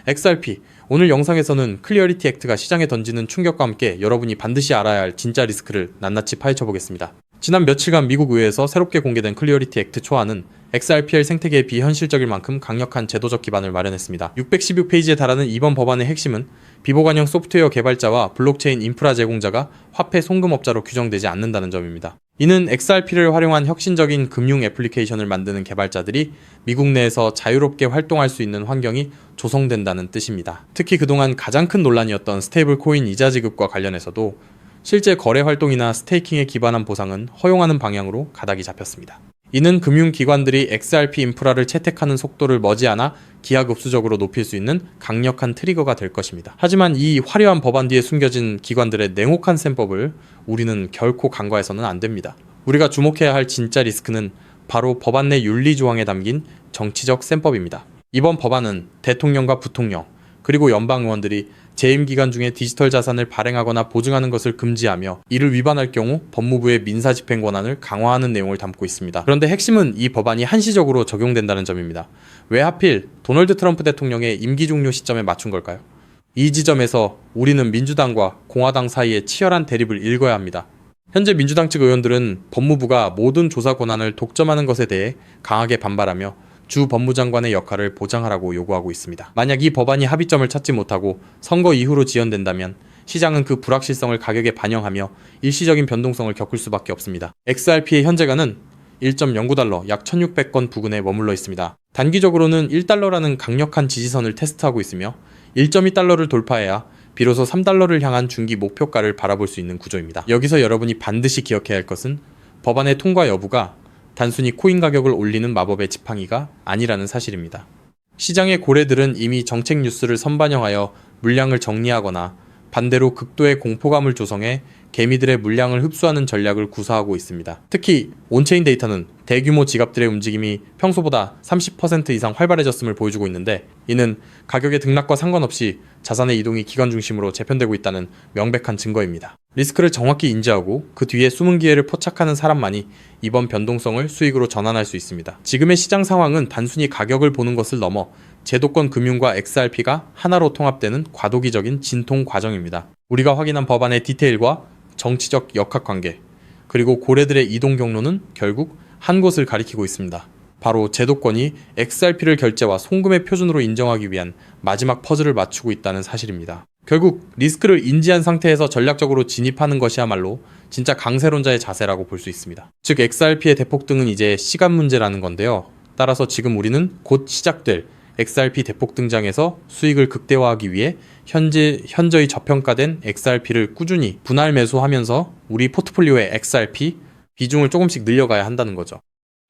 XRP, 오늘 영상에서는 클리어리티 액트가 시장에 던지는 충격과 함께 여러분이 반드시 알아야 할 진짜 리스크를 낱낱이 파헤쳐 보겠습니다. 지난 며칠간 미국 의회에서 새롭게 공개된 클리어리티 액트 초안은 XRPL 생태계에 비현실적일 만큼 강력한 제도적 기반을 마련했습니다. 616페이지에 달하는 이번 법안의 핵심은 비보관형 소프트웨어 개발자와 블록체인 인프라 제공자가 화폐 송금업자로 규정되지 않는다는 점입니다. 이는 XRP를 활용한 혁신적인 금융 애플리케이션을 만드는 개발자들이 미국 내에서 자유롭게 활동할 수 있는 환경이 조성된다는 뜻입니다. 특히 그동안 가장 큰 논란이었던 스테이블 코인 이자 지급과 관련해서도 실제 거래 활동이나 스테이킹에 기반한 보상은 허용하는 방향으로 가닥이 잡혔습니다. 이는 금융기관들이 XRP 인프라를 채택하는 속도를 머지않아 기하급수적으로 높일 수 있는 강력한 트리거가 될 것입니다. 하지만 이 화려한 법안 뒤에 숨겨진 기관들의 냉혹한 셈법을 우리는 결코 간과해서는 안 됩니다. 우리가 주목해야 할 진짜 리스크는 바로 법안 내 윤리조항에 담긴 정치적 셈법입니다. 이번 법안은 대통령과 부통령, 그리고 연방의원들이 재임 기간 중에 디지털 자산을 발행하거나 보증하는 것을 금지하며 이를 위반할 경우 법무부의 민사집행 권한을 강화하는 내용을 담고 있습니다. 그런데 핵심은 이 법안이 한시적으로 적용된다는 점입니다. 왜 하필 도널드 트럼프 대통령의 임기 종료 시점에 맞춘 걸까요? 이 지점에서 우리는 민주당과 공화당 사이의 치열한 대립을 읽어야 합니다. 현재 민주당 측 의원들은 법무부가 모든 조사 권한을 독점하는 것에 대해 강하게 반발하며 주 법무장관의 역할을 보장하라고 요구하고 있습니다. 만약 이 법안이 합의점을 찾지 못하고 선거 이후로 지연된다면 시장은 그 불확실성을 가격에 반영하며 일시적인 변동성을 겪을 수밖에 없습니다. XRP의 현재가는 1.09달러, 약 1600건 부근에 머물러 있습니다. 단기적으로는 1달러라는 강력한 지지선을 테스트하고 있으며 1.2달러를 돌파해야 비로소 3달러를 향한 중기 목표가를 바라볼 수 있는 구조입니다. 여기서 여러분이 반드시 기억해야 할 것은 법안의 통과 여부가 단순히 코인 가격을 올리는 마법의 지팡이가 아니라는 사실입니다. 시장의 고래들은 이미 정책 뉴스를 선반영하여 물량을 정리하거나 반대로 극도의 공포감을 조성해 개미들의 물량을 흡수하는 전략을 구사하고 있습니다. 특히 온체인 데이터는 대규모 지갑들의 움직임이 평소보다 30% 이상 활발해졌음을 보여주고 있는데, 이는 가격의 등락과 상관없이 자산의 이동이 기관 중심으로 재편되고 있다는 명백한 증거입니다. 리스크를 정확히 인지하고 그 뒤에 숨은 기회를 포착하는 사람만이 이번 변동성을 수익으로 전환할 수 있습니다. 지금의 시장 상황은 단순히 가격을 보는 것을 넘어 제도권 금융과 XRP가 하나로 통합되는 과도기적인 진통 과정입니다. 우리가 확인한 법안의 디테일과 정치적 역학관계, 그리고 고래들의 이동 경로는 결국 한 곳을 가리키고 있습니다. 바로 제도권이 XRP를 결제와 송금의 표준으로 인정하기 위한 마지막 퍼즐을 맞추고 있다는 사실입니다. 결국 리스크를 인지한 상태에서 전략적으로 진입하는 것이야말로 진짜 강세론자의 자세라고 볼 수 있습니다. 즉 XRP의 대폭등은 이제 시간 문제라는 건데요. 따라서 지금 우리는 곧 시작될 XRP 대폭 등장에서 수익을 극대화하기 위해 현저히 저평가된 XRP를 꾸준히 분할 매수하면서 우리 포트폴리오의 XRP 비중을 조금씩 늘려가야 한다는 거죠.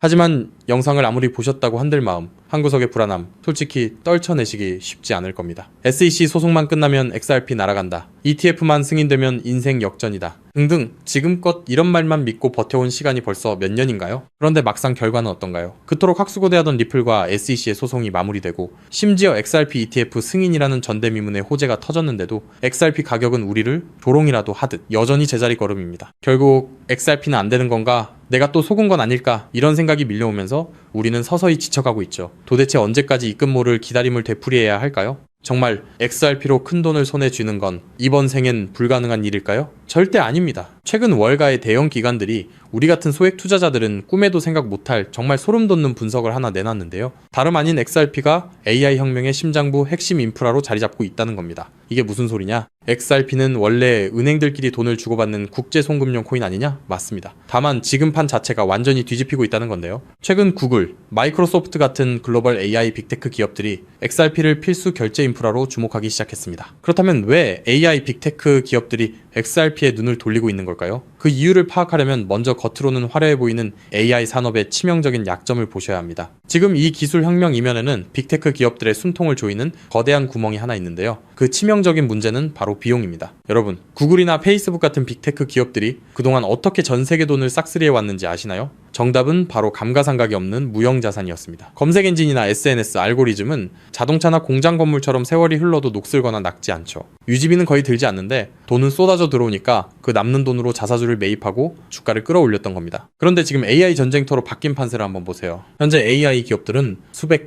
하지만 영상을 아무리 보셨다고 한들 마음, 한 구석의 불안함, 솔직히 떨쳐내시기 쉽지 않을 겁니다. SEC 소송만 끝나면 XRP 날아간다, ETF만 승인되면 인생 역전이다 등등 지금껏 이런 말만 믿고 버텨온 시간이 벌써 몇 년인가요? 그런데 막상 결과는 어떤가요? 그토록 학수고대하던 리플과 SEC의 소송이 마무리되고 심지어 XRP ETF 승인이라는 전대미문의 호재가 터졌는데도 XRP 가격은 우리를 조롱이라도 하듯 여전히 제자리 걸음입니다. 결국 XRP는 안 되는 건가? 내가 또 속은 건 아닐까? 이런 생각이 밀려오면서 우리는 서서히 지쳐가고 있죠. 도대체 언제까지 입금모를 기다림을 되풀이해야 할까요? 정말 XRP로 큰 돈을 손에 쥐는 건 이번 생엔 불가능한 일일까요? 절대 아닙니다. 최근 월가의 대형 기관들이 우리 같은 소액 투자자들은 꿈에도 생각 못할 정말 소름 돋는 분석을 하나 내놨는데요. 다름 아닌 XRP가 AI 혁명의 심장부 핵심 인프라로 자리 잡고 있다는 겁니다. 이게 무슨 소리냐? XRP는 원래 은행들끼리 돈을 주고받는 국제 송금용 코인 아니냐? 맞습니다. 다만 지금 판 자체가 완전히 뒤집히고 있다는 건데요. 최근 구글, 마이크로소프트 같은 글로벌 AI 빅테크 기업들이 XRP를 필수 결제 인프라로 주목하기 시작했습니다. 그렇다면 왜 AI 빅테크 기업들이 XRP에 눈을 돌리고 있는 걸까요? 그 이유를 파악하려면 먼저 겉으로는 화려해 보이는 AI 산업의 치명적인 약점을 보셔야 합니다. 지금 이 기술 혁명 이면에는 빅테크 기업들의 숨통을 조이는 거대한 구멍이 하나 있는데요. 그 치명적인 문제는 바로 비용입니다. 여러분, 구글이나 페이스북 같은 빅테크 기업들이 그동안 어떻게 전 세계 돈을 싹쓸이해 왔는지 아시나요? 정답은 바로 감가상각이 없는 무형자산이었습니다. 검색 엔진이나 SNS, 알고리즘은 자동차나 공장 건물처럼 세월이 흘러도 녹슬거나 낡지 않죠. 유지비는 거의 들지 않는데 돈은 쏟아져 들어오니까 그 남는 돈으로 자사주를 매입하고 주가를 끌어올렸던 겁니다. 그런데 지금 AI 전쟁터로 바뀐 판세를 한번 보세요. 현재 AI 기업들은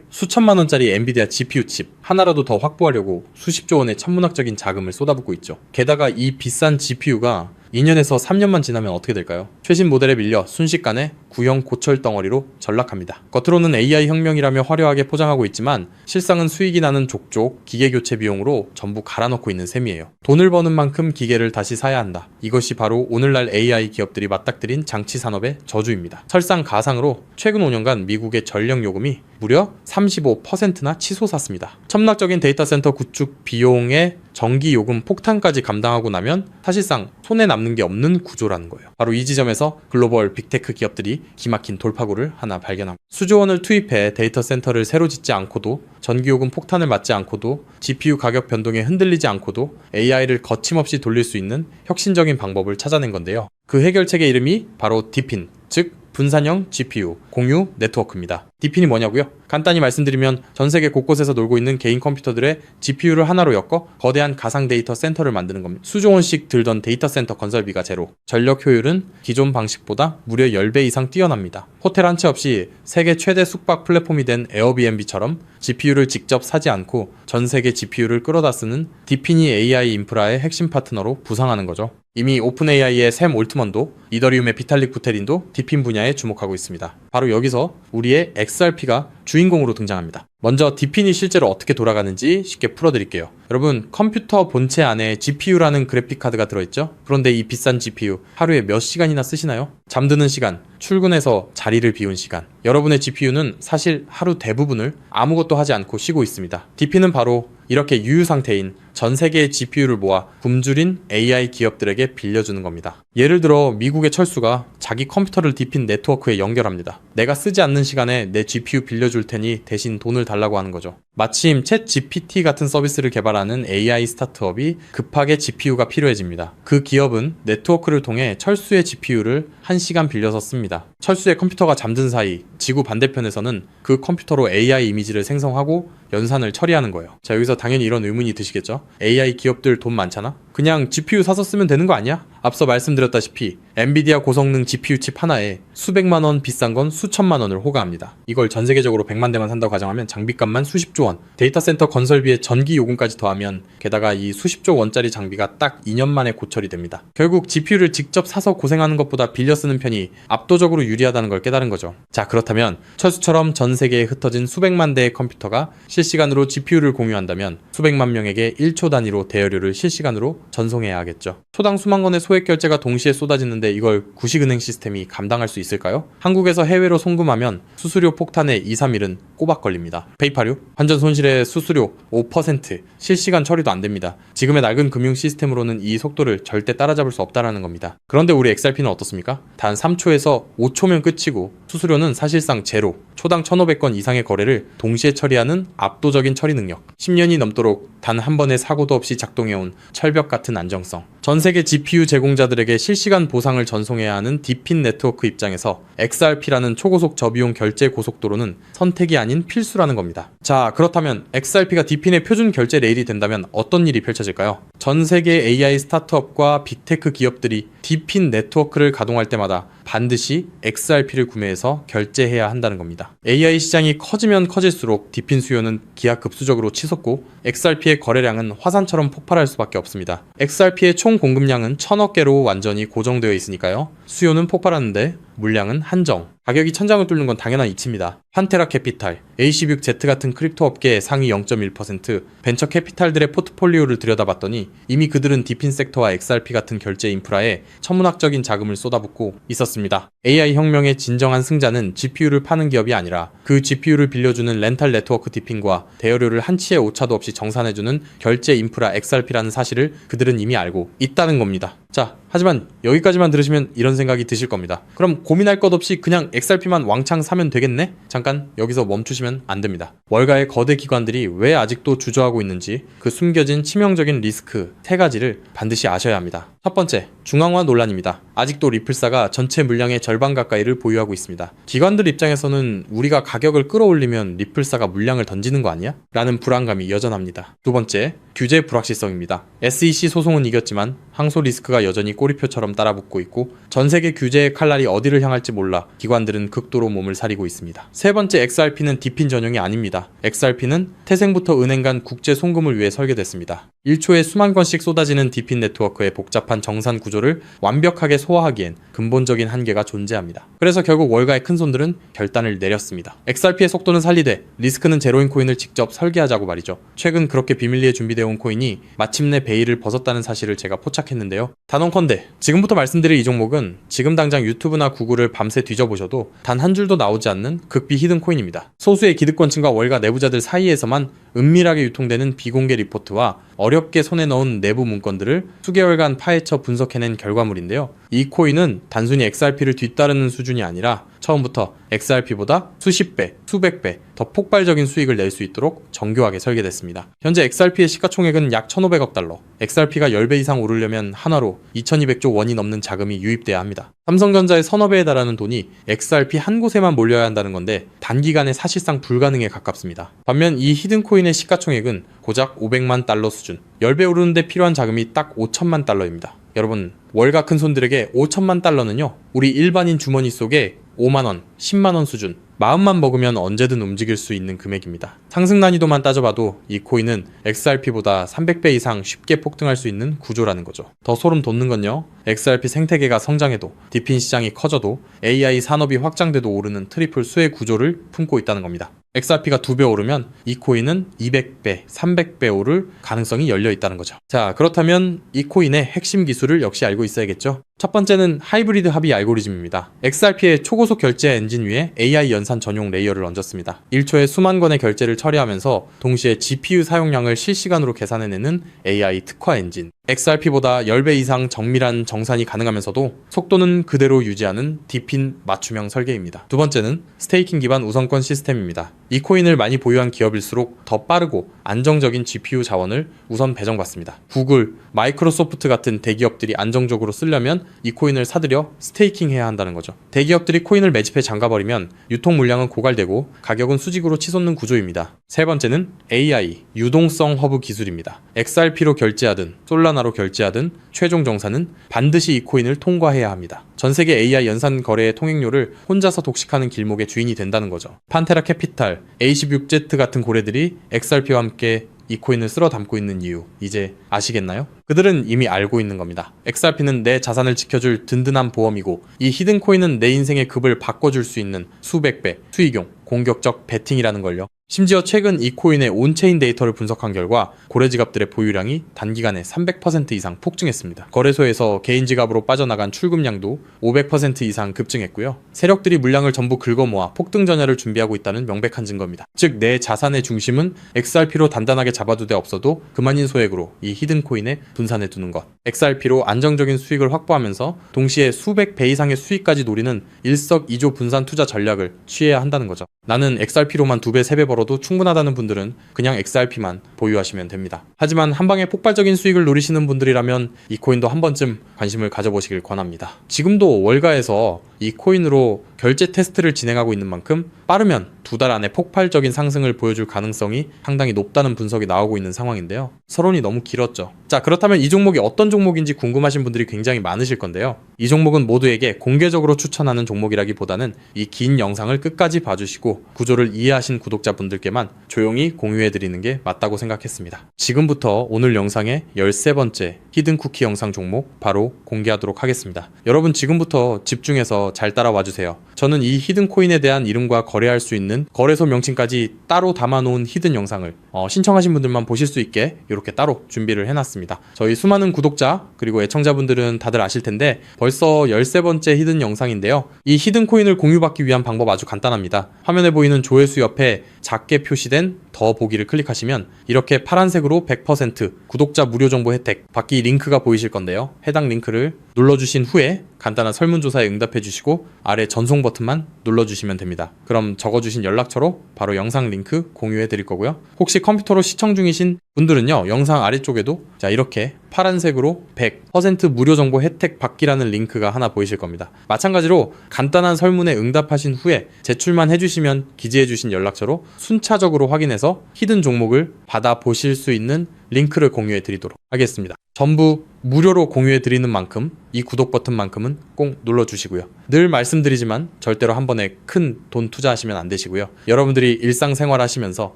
수천만 원짜리 엔비디아 GPU 칩 하나라도 더 확보하려고 수십조 원의 천문학적인 자금을 쏟아붓고 있죠. 게다가 이 비싼 GPU가 2년에서 3년만 지나면 어떻게 될까요? 최신 모델에 밀려 순식간에 구형 고철 덩어리로 전락합니다. 겉으로는 AI 혁명이라며 화려하게 포장하고 있지만 실상은 수익이 나는 족족 기계 교체 비용으로 전부 갈아넣고 있는 셈이에요. 돈을 버는 만큼 기계를 다시 사야 한다. 이것이 바로 오늘날 AI 기업들이 맞닥뜨린 장치 산업의 저주입니다. 설상가상으로 최근 5년간 미국의 전력 요금이 무려 35%나 치솟았습니다. 천문학적인 데이터 센터 구축 비용의 전기 요금 폭탄까지 감당하고 나면 사실상 손에 남는 게 없는 구조라는 거예요. 바로 이 지점에서 글로벌 빅테크 기업들이 기막힌 돌파구를 하나 발견합니다. 수조 원을 투입해 데이터 센터를 새로 짓지 않고도 전기 요금 폭탄을 맞지 않고도 GPU 가격 변동에 흔들리지 않고도 AI를 거침없이 돌릴 수 있는 혁신적인 방법을 찾아낸 건데요. 그 해결책의 이름이 바로 디핀, 즉 분산형 GPU 공유 네트워크입니다. 디핀이 뭐냐고요? 간단히 말씀드리면 전 세계 곳곳에서 놀고 있는 개인 컴퓨터들의 GPU를 하나로 엮어 거대한 가상 데이터 센터를 만드는 겁니다. 수조 원씩 들던 데이터 센터 건설비가 제로, 전력 효율은 기존 방식보다 무려 10배 이상 뛰어납니다. 호텔 한 채 없이 세계 최대 숙박 플랫폼이 된 에어비앤비처럼 GPU를 직접 사지 않고 전 세계 GPU를 끌어다 쓰는 디핀이 AI 인프라의 핵심 파트너로 부상하는 거죠. 이미 오픈 AI의 샘 올트먼도 이더리움의 비탈릭 부테린도 디핀 분야에 주목하고 있습니다. 바로 여기서 우리의 XRP가 주인공으로 등장합니다. 먼저 디핀이 실제로 어떻게 돌아가는지 쉽게 풀어드릴게요. 여러분, 컴퓨터 본체 안에 GPU라는 그래픽카드가 들어있죠? 그런데 이 비싼 GPU 하루에 몇 시간이나 쓰시나요? 잠드는 시간, 출근해서 자리를 비운 시간. 여러분의 GPU는 사실 하루 대부분을 아무것도 하지 않고 쉬고 있습니다. 디핀은 바로 이렇게 유유 상태인 전 세계의 GPU를 모아 굶주린 AI 기업들에게 빌려주는 겁니다. 예를 들어 미국의 철수가 자기 컴퓨터를 디핀 네트워크에 연결합니다. 내가 쓰지 않는 시간에 내 GPU 빌려줄 테니 대신 돈을 달라고 하는 거죠. 마침 챗 GPT 같은 서비스를 개발하는 AI 스타트업이 급하게 GPU가 필요해집니다. 그 기업은 네트워크를 통해 철수의 GPU를 1시간 빌려서 씁니다. 철수의 컴퓨터가 잠든 사이 지구 반대편에서는 그 컴퓨터로 AI 이미지를 생성하고 연산을 처리하는 거예요. 자, 여기서 당연히 이런 의문이 드시겠죠? AI 기업들 돈 많잖아? 그냥 GPU 사서 쓰면 되는 거 아니야? 앞서 말씀드렸다시피 엔비디아 고성능 GPU 칩 하나에 수백만 원, 비싼 건 수천만 원을 호가합니다. 이걸 전 세계적으로 100만 대만 산다고 가정하면 장비값만 수십조 원, 데이터 센터 건설비에 전기 요금까지 더하면 게다가 이 수십조 원짜리 장비가 딱 2년 만에 고철이 됩니다. 결국 GPU를 직접 사서 고생하는 것보다 빌려 쓰는 편이 압도적으로 유리하다는 걸 깨달은 거죠. 자, 그렇다면 철수처럼 전 세계에 흩어진 수백만 대의 컴퓨터가 실시간으로 GPU를 공유한다면 수백만 명에게 1초 단위로 대여료를 실시간으로 전송해야 하겠죠. 초당 수만 건의 소액 결제가 동시에 쏟아지는데 이걸 구식은행 시스템이 감당할 수 있을까요? 한국에서 해외로 송금하면 수수료 폭탄에 2, 3일은 꼬박 걸립니다. 페이팔요? 환전 손실의 수수료 5%, 실시간 처리도 안 됩니다. 지금의 낡은 금융 시스템으로는 이 속도를 절대 따라잡을 수 없다는 겁니다. 그런데 우리 XRP는 어떻습니까? 단 3초에서 5초면 끝이고 수수료는 사실상 제로, 초당 1,500건 이상의 거래를 동시에 처리하는 압도적인 처리 능력, 10년이 넘도록 단 한 번의 사고도 없이 작동해온 철벽 같은 안정성, 전 세계 GPU 제공자들에게 실시간 보상을 전송해야 하는 디핀 네트워크 입장에서 XRP라는 초고속 저비용 결제 고속도로는 선택이 아닌 필수라는 겁니다. 자, 그렇다면 XRP가 디핀의 표준 결제 레일이 된다면 어떤 일이 펼쳐질까요? 전 세계 AI 스타트업과 빅테크 기업들이 디핀 네트워크를 가동할 때마다 반드시 XRP를 구매해서 결제해야 한다는 겁니다. AI 시장이 커지면 커질수록 디핀 수요는 기하급수적으로 치솟고 XRP의 거래량은 화산처럼 폭발할 수밖에 없습니다. XRP의 총 공급량은 1000억 개로 완전히 고정되어 있으니까요. 수요는 폭발하는데 물량은 한정. 가격이 천장을 뚫는 건 당연한 이치입니다. 환테라 캐피탈, A16Z 같은 크립토 업계의 상위 0.1%, 벤처 캐피탈들의 포트폴리오를 들여다봤더니 이미 그들은 디핀 섹터와 XRP 같은 결제 인프라에 천문학적인 자금을 쏟아붓고 있었습니다. AI 혁명의 진정한 승자는 GPU를 파는 기업이 아니라 그 GPU를 빌려주는 렌탈 네트워크 디핀과 대여료를 한치의 오차도 없이 정산해주는 결제 인프라 XRP라는 사실을 그들은 이미 알고 있다는 겁니다. 자, 하지만 여기까지만 들으시면 이런 생각이 드실 겁니다. 그럼 고민할 것 없이 그냥 XRP만 왕창 사면 되겠네? 잠깐 여기서 멈추시면 안 됩니다. 월가의 거대 기관들이 왜 아직도 주저하고 있는지 그 숨겨진 치명적인 리스크 3가지를 반드시 아셔야 합니다. 첫 번째, 중앙화 논란입니다. 아직도 리플사가 전체 물량의 절반 가까이를 보유하고 있습니다. 기관들 입장에서는 우리가 가격을 끌어올리면 리플사가 물량을 던지는 거 아니야? 라는 불안감이 여전합니다. 두 번째, 규제 불확실성입니다. SEC 소송은 이겼지만 항소 리스크가 여전히 꼬리표처럼 따라붙고 있고 전 세계 규제의 칼날이 어디를 향할지 몰라 기관들은 극도로 몸을 사리고 있습니다. 세 번째, XRP는 디핀 전용이 아닙니다. XRP는 태생부터 은행 간 국제 송금을 위해 설계됐습니다. 1초에 수만 건씩 쏟아지는 디핀 네트워크의 복잡한 정산 구조를 완벽하게 소화하기엔 근본적인 한계가 존재합니다. 그래서 결국 월가의 큰손들은 결단을 내렸습니다. XRP의 속도는 살리되 리스크는 제로인 코인을 직접 설계하자고 말이죠. 최근 그렇게 비밀리에 준비되어 온 코인이 마침내 베일을 벗었다는 사실을 제가 포착했는데요. 단언컨대 지금부터 말씀드릴 이 종목은 지금 당장 유튜브나 구글을 밤새 뒤져보셔도 단 한 줄도 나오지 않는 극비 히든 코인입니다. 소수의 기득권층과 월가 내부자들 사이에서만 은밀하게 유통되는 비공개 리포트와 어렵게 손에 넣은 내부 문건들을 수개월간 파헤쳐 분석해낸 결과물인데요. 이 코인은 단순히 XRP를 뒤따르는 수준이 아니라 처음부터 XRP보다 수십 배, 수백 배 더 폭발적인 수익을 낼 수 있도록 정교하게 설계됐습니다. 현재 XRP의 시가총액은 약 1,500억 달러, XRP가 10배 이상 오르려면 한화로 2,200조 원이 넘는 자금이 유입돼야 합니다. 삼성전자의 서너 배에 달하는 돈이 XRP 한 곳에만 몰려야 한다는 건데 단기간에 사실상 불가능에 가깝습니다. 반면 이 히든코인의 시가총액은 고작 500만 달러 수준, 10배 오르는데 필요한 자금이 딱 5천만 달러입니다. 여러분, 월가 큰손들에게 5천만 달러는요, 우리 일반인 주머니 속에 5만원, 10만원 수준, 마음만 먹으면 언제든 움직일 수 있는 금액입니다. 상승 난이도만 따져봐도 이 코인은 XRP보다 300배 이상 쉽게 폭등할 수 있는 구조라는 거죠. 더 소름 돋는 건요, XRP 생태계가 성장해도 디핀 시장이 커져도 AI 산업이 확장돼도 오르는 트리플 수의 구조를 품고 있다는 겁니다. XRP가 2배 오르면 이 코인은 200배, 300배 오를 가능성이 열려 있다는 거죠. 자, 그렇다면 이 코인의 핵심 기술을 역시 알고 있어야겠죠? 첫 번째는 하이브리드 합의 알고리즘입니다. XRP의 초고속 결제 엔진 위에 AI 연산 전용 레이어를 얹었습니다. 1초에 수만 건의 결제를 처리하면서 동시에 GPU 사용량을 실시간으로 계산해내는 AI 특화 엔진. XRP보다 10배 이상 정밀한 정산이 가능하면서도 속도는 그대로 유지하는 디핀 맞춤형 설계입니다. 두 번째는 스테이킹 기반 우선권 시스템입니다. 이 코인을 많이 보유한 기업일수록 더 빠르고 안정적인 GPU 자원을 우선 배정받습니다. 구글, 마이크로소프트 같은 대기업들이 안정적으로 쓰려면 이 코인을 사들여 스테이킹해야 한다는 거죠. 대기업들이 코인을 매집해 잠가버리면 유통 물량은 고갈되고 가격은 수직으로 치솟는 구조입니다. 세 번째는 AI, 유동성 허브 기술입니다. XRP로 결제하든 솔라나로 결제하든 최종 정산은 반드시 이 코인을 통과해야 합니다. 전 세계 AI 연산 거래의 통행료를 혼자서 독식하는 길목의 주인이 된다는 거죠. 판테라 캐피탈, A16Z 같은 고래들이 XRP와 함께 이 코인을 쓸어 담고 있는 이유, 이제 아시겠나요? 그들은 이미 알고 있는 겁니다. XRP는 내 자산을 지켜줄 든든한 보험이고 이 히든 코인은 내 인생의 급을 바꿔줄 수 있는 수백 배, 수익용, 공격적 베팅이라는 걸요. 심지어 최근 이 코인의 온체인 데이터를 분석한 결과 고래 지갑들의 보유량이 단기간에 300% 이상 폭증했습니다. 거래소에서 개인 지갑으로 빠져나간 출금량도 500% 이상 급증했고요. 세력들이 물량을 전부 긁어모아 폭등 전야를 준비하고 있다는 명백한 증거입니다. 즉, 내 자산의 중심은 XRP로 단단하게 잡아두되 없어도 그만인 소액으로 이 히든 코인에 분산해 두는 것. XRP로 안정적인 수익을 확보하면서 동시에 수백 배 이상의 수익까지 노리는 일석이조 분산 투자 전략을 취해야 한다는 거죠. 나는 XRP로만 2배, 3배 벌어도 충분하다는 분들은 그냥 XRP만 보유하시면 됩니다. 하지만 한방에 폭발적인 수익을 노리시는 분들이라면 이 코인도 한 번쯤 관심을 가져보시길 권합니다. 지금도 월가에서 이 코인으로 결제 테스트를 진행하고 있는 만큼 빠르면 2달 안에 폭발적인 상승을 보여줄 가능성이 상당히 높다는 분석이 나오고 있는 상황인데요. 서론이 너무 길었죠. 자, 그렇다면 이 종목이 어떤 종목인지 궁금하신 분들이 굉장히 많으실 건데요. 이 종목은 모두에게 공개적으로 추천하는 종목이라기보다는 이 긴 영상을 끝까지 봐주시고 구조를 이해하신 구독자분들께만 조용히 공유해드리는 게 맞다고 생각했습니다. 지금부터 오늘 영상의 13번째 히든쿠키 영상 종목 바로 공개하도록 하겠습니다. 여러분, 지금부터 집중해서 잘 따라와주세요. 저는 이 히든코인에 대한 이름과 거래할 수 있는 거래소 명칭까지 따로 담아놓은 히든 영상을 신청하신 분들만 보실 수 있게 이렇게 따로 준비를 해놨습니다. 저희 수많은 구독자 그리고 애청자분들은 다들 아실 텐데 벌써 13번째 히든 영상인데요. 이 히든코인을 공유받기 위한 방법 아주 간단합니다. 화면에 보이는 조회수 옆에 작게 표시된 더 보기를 클릭하시면 이렇게 파란색으로 100% 구독자 무료 정보 혜택 받기 이 링크가 보이실 건데요. 해당 링크를 눌러주신 후에 간단한 설문조사에 응답해 주시고 아래 전송 버튼만 눌러주시면 됩니다. 그럼 적어주신 연락처로 바로 영상 링크 공유해 드릴 거고요. 혹시 컴퓨터로 시청 중이신 분들은요, 영상 아래쪽에도 자 이렇게 파란색으로 100% 무료 정보 혜택 받기라는 링크가 하나 보이실 겁니다. 마찬가지로 간단한 설문에 응답하신 후에 제출만 해주시면 기재해주신 연락처로 순차적으로 확인해서 히든 종목을 받아보실 수 있는 링크를 공유해 드리도록 하겠습니다. 전부 무료로 공유해 드리는 만큼 이 구독 버튼만큼은 꼭 눌러주시고요. 늘 말씀드리지만 절대로 한 번에 큰 돈 투자하시면 안 되시고요. 여러분들이 일상생활 하시면서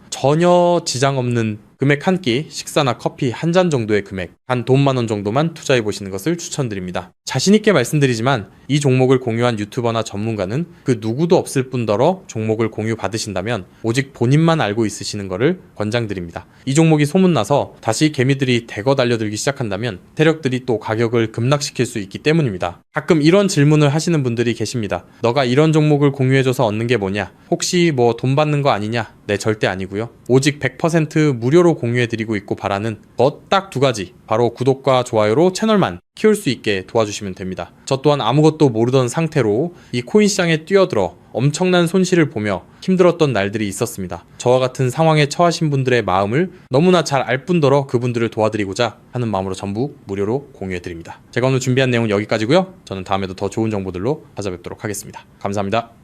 전혀 지장 없는 금액 한 끼, 식사나 커피 한 잔 정도의 금액, 한 돈 10,000원 정도만 투자해 보시는 것을 추천드립니다. 자신있게 말씀드리지만 이 종목을 공유한 유튜버나 전문가는 그 누구도 없을 뿐더러 종목을 공유 받으신다면 오직 본인만 알고 있으시는 것을 권장드립니다. 이 종목이 소문나서 다시 개미들이 대거 달려들기 시작한다면 세력들이 또 가격을 급락시킬 수 있기 때문입니다. 가끔 이런 질문을 하시는 분들이 계십니다. 너가 이런 종목을 공유해줘서 얻는 게 뭐냐? 혹시 뭐 돈 받는 거 아니냐? 네, 절대 아니고요. 오직 100% 무료로 공유해드리고 있고 바라는 것 딱 두 가지, 바로 구독과 좋아요로 채널만 키울 수 있게 도와주시면 됩니다. 저 또한 아무것도 모르던 상태로 이 코인 시장에 뛰어들어 엄청난 손실을 보며 힘들었던 날들이 있었습니다. 저와 같은 상황에 처하신 분들의 마음을 너무나 잘 알 뿐더러 그분들을 도와드리고자 하는 마음으로 전부 무료로 공유해드립니다. 제가 오늘 준비한 내용은 여기까지고요. 저는 다음에도 더 좋은 정보들로 찾아뵙도록 하겠습니다. 감사합니다.